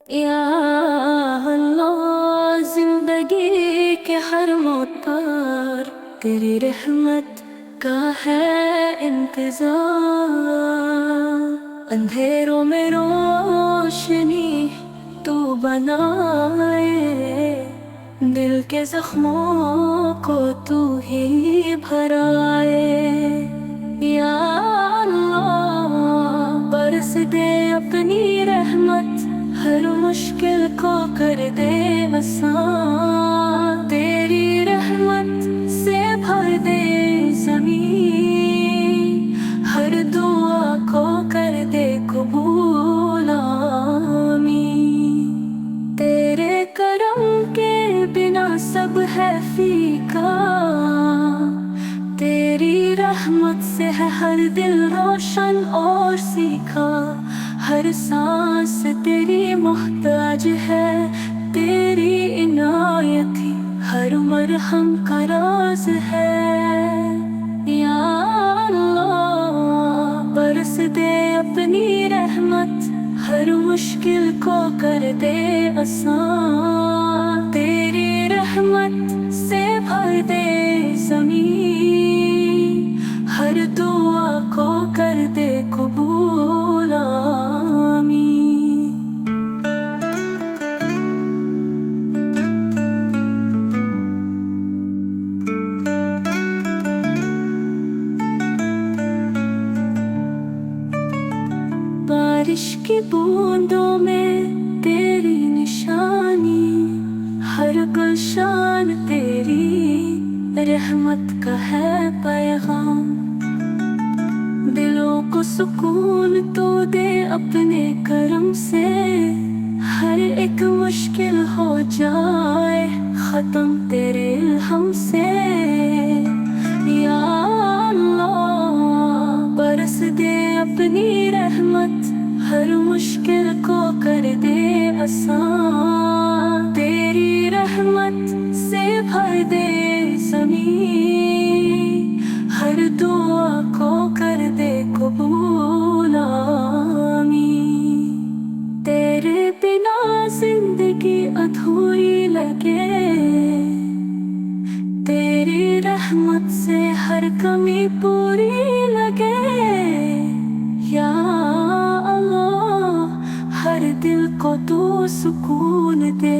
یا اللہ، زندگی کے ہر موڑ پر تیری رحمت کا ہے انتظار۔ اندھیروں میں روشنی تو بنائے، دل کے زخموں کو تو ہی بھرائے۔ یا اللہ، برس دے اپنی رحمت، ہر مشکل کو کر دے آسان۔ تیری رحمت سے بھر دے زمین، ہر دعا کو کر دے قبول آمین۔ تیرے کرم کے بنا سب ہے فیکا، تیری رحمت سے ہے ہر دل روشن اور سیکھا۔ ہر سانس تیری محتاج ہے، تیری عنایت ہی ہر مرہم کا راز ہے۔ یا اللہ، برس دے اپنی رحمت، ہر مشکل کو کر دے آسان۔ تیری رحمت سے بھر دے زمین، ہر دعا کو کر دے قبول آمین۔ بارش کی بوندوں میں تیری نشانی، ہر گلشان تیری رحمت کا ہے پیغام۔ دلوں کو سکون تو دے اپنے کرم سے، ہر ایک مشکل ہو جائے ختم تیرے الہم سے۔ یا اللہ، برس دے اپنی رحمت، ہر مشکل کو کر دے آسان۔ تیری رحمت سے بھر دے زمین، ہر دعا کو کر دے قبول آمین۔ تیرے بنا زندگی ادھوری لگے، تیری رحمت سے ہر کمی پوری لگے۔ یا اللہ، ہر دل کو تو سکون دے،